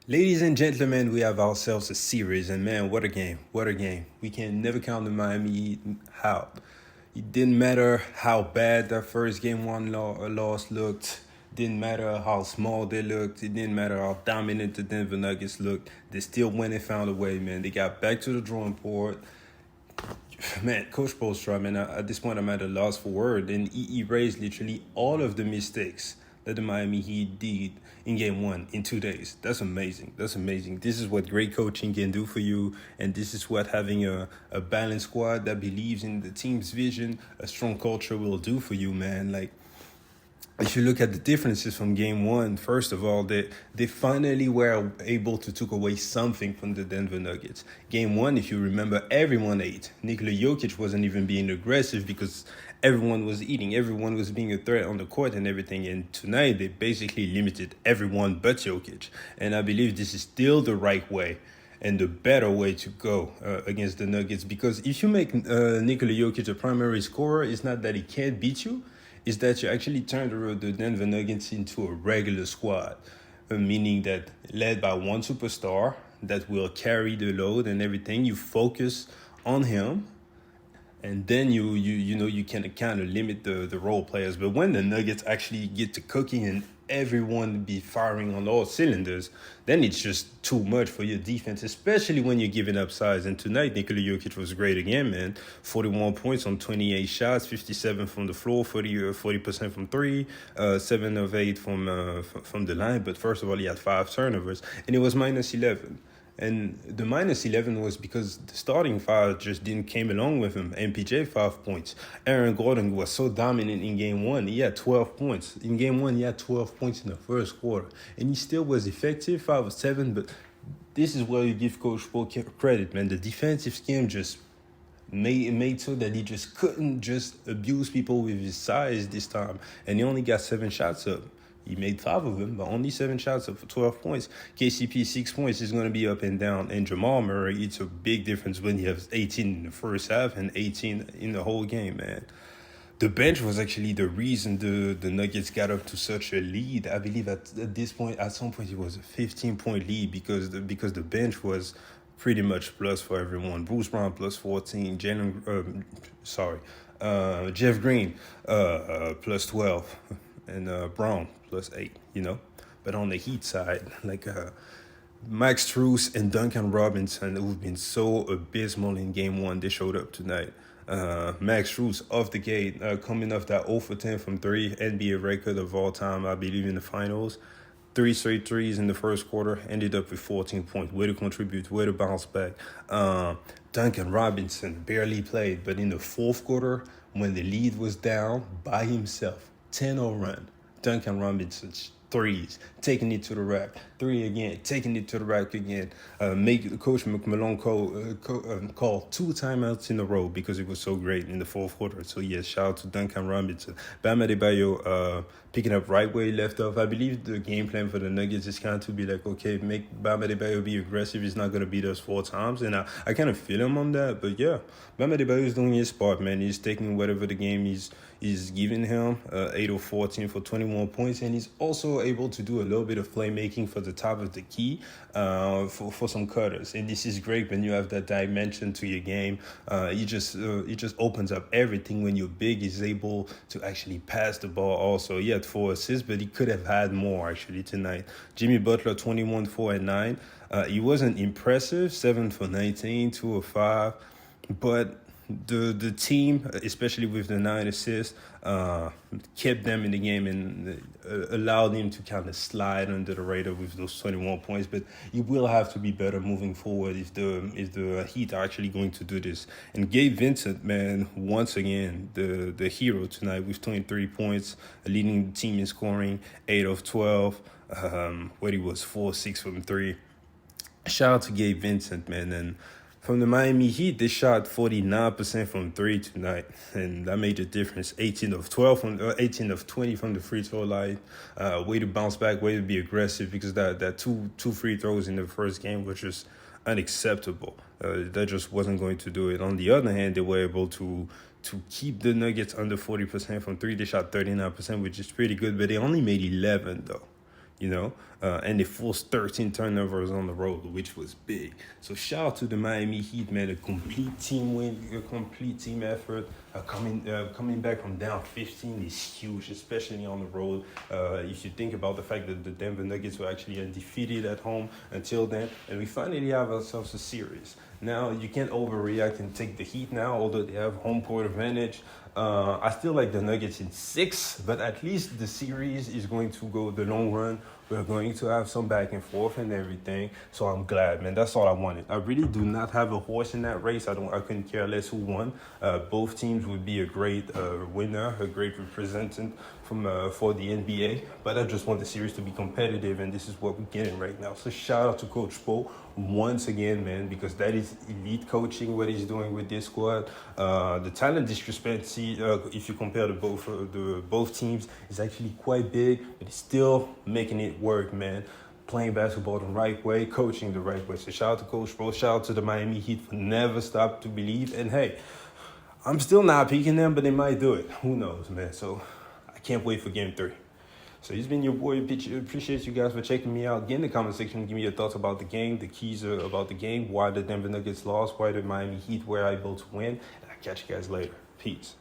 Ladies and gentlemen, we have ourselves a series, and man, what a game! What a game! We can never count the Miami Heat out. It didn't matter how bad that first game one loss looked. Didn't matter how small they looked. It didn't matter how dominant the Denver Nuggets looked. They still went and found a way, man. They got back to the drawing board. Man, Coach Polstra, man, at this point I'm at a loss for word, and he erased literally all of the mistakes that the Miami Heat did in game one in 2 days. That's amazing. That's amazing. This is what great coaching can do for you, and this is what having a balanced squad that believes in the team's vision, a strong culture will do for you, man. Like, if you look at the differences from game one, first of all, they finally were able to take away something from the Denver Nuggets. Game one, if you remember, everyone ate. Nikola Jokic wasn't even being aggressive because everyone was eating. Everyone was being a threat on the court and everything. And tonight, they basically limited everyone but Jokic. And I believe this is still the right way and the better way to go against the Nuggets. Because if you make Nikola Jokic a primary scorer, it's not that he can't beat you, is that you actually turn the Denver Nuggets into a regular squad, meaning that led by one superstar that will carry the load and everything. You focus on him, and then you can kind of limit the role players. But when the Nuggets actually get to cooking and everyone be firing on all cylinders, then it's just too much for your defense, especially when you're giving up size. And tonight, Nikola Jokic was great again, man. 41 points on 28 shots, 57 from the floor, 40% from three, 7 of 8 from the line. But first of all, he had 5 turnovers, and it was minus 11. And the minus 11 was because the starting five just didn't came along with him. MPJ, 5 points. Aaron Gordon was so dominant in game one. He had 12 points. In game one, he had 12 points in the first quarter. And he still was effective, 5 of 7. But this is where you give Coach Paul credit, man. The defensive scheme just made so that he just couldn't just abuse people with his size this time. And he only got 7 shots up. He made 5 of them, but only 7 shots up for 12 points. KCP, 6 points, is going to be up and down. And Jamal Murray, it's a big difference when he has 18 in the first half and 18 in the whole game, man. The bench was actually the reason the Nuggets got up to such a lead. I believe at this point, at some point, it was a 15-point lead because the bench was pretty much plus for everyone. Bruce Brown plus 14, Jeff Green plus 12, and Brown plus 8, But on the Heat side, like Max Strus and Duncan Robinson, who've been so abysmal in game one, they showed up tonight. Max Strus off the gate, coming off that 0 for 10 from 3, NBA record of all time, I believe, in the finals. 3 straight threes in the first quarter, ended up with 14 points. Way to contribute, way to bounce back. Duncan Robinson barely played, but in the fourth quarter, when the lead was down by himself, 10-0 run, Duncan Robinson's threes, taking it to the rack, 3 again, taking it to the rack again. Make Coach McMillan call 2 timeouts in a row because it was so great in the fourth quarter. So yes, shout out to Duncan Robinson. Bam Adebayo picking up right where he left off. I believe the game plan for the Nuggets is kind of to be like, okay, make Bam Adebayo be aggressive. He's not going to beat us 4 times. And I kind of feel him on that. But yeah, Bam Adebayo is doing his part, man. He's taking whatever the game is giving him, 8 of 14 for 21 points. And he's also able to do a little bit of playmaking for the top of the key for some cutters. And this is great when you have that dimension to your game. It just opens up everything. When you're big, he's able to actually pass the ball also. He had 4 assists, but he could have had more actually tonight. Jimmy Butler, 21, 4, and 9. He wasn't impressive, 7 for 19, 2 of 5. But the team, especially with the 9 assists, kept them in the game and allowed him to kind of slide under the radar with those 21 points. But he will have to be better moving forward if the Heat are actually going to do this. And Gabe Vincent, man, once again, the hero tonight with 23 points, leading the team in scoring, 8 of 12, where he was 4-6 from 3. Shout out to Gabe Vincent, man. And from the Miami Heat, they shot 49% from 3 tonight, and that made a difference. 18 of 20 from the free throw line. Way to bounce back, way to be aggressive, because that two free throws in the first game was just unacceptable. That just wasn't going to do it. On the other hand, they were able to keep the Nuggets under 40% from 3. They shot 39%, which is pretty good, but they only made 11 though. and they forced 13 turnovers on the road, which was big. So shout out to the Miami Heat, man. A complete team win, a complete team effort. Coming back from down 15 is huge, especially on the road. If you think about the fact that the Denver Nuggets were actually undefeated at home until then, and we finally have ourselves a series. Now, you can't overreact and take the Heat now, although they have home court advantage. I still like the Nuggets in 6, but at least the series is going to go the long run. We're going to have some back and forth and everything. So I'm glad, man. That's all I wanted. I really do not have a horse in that race. I couldn't care less who won. Both teams would be a great winner, a great representant for the NBA. But I just want the series to be competitive, and this is what we're getting right now. So shout out to Coach Poe once again, man, because that is elite coaching, what he's doing with this squad. The talent discrepancy, if you compare both teams, is actually quite big, but he's still making it work, man. Playing basketball the right way, coaching the right way. So shout out to Coach Poe, shout out to the Miami Heat for never stop to believe. And hey, I'm still not picking them, but they might do it. Who knows, man? So I can't wait for Game 3. So it's been your boy. Appreciate you guys for checking me out. Get in the comment section. Give me your thoughts about the game, the keys about the game, why the Denver Nuggets lost, why the Miami Heat were able to win. And I'll catch you guys later. Peace.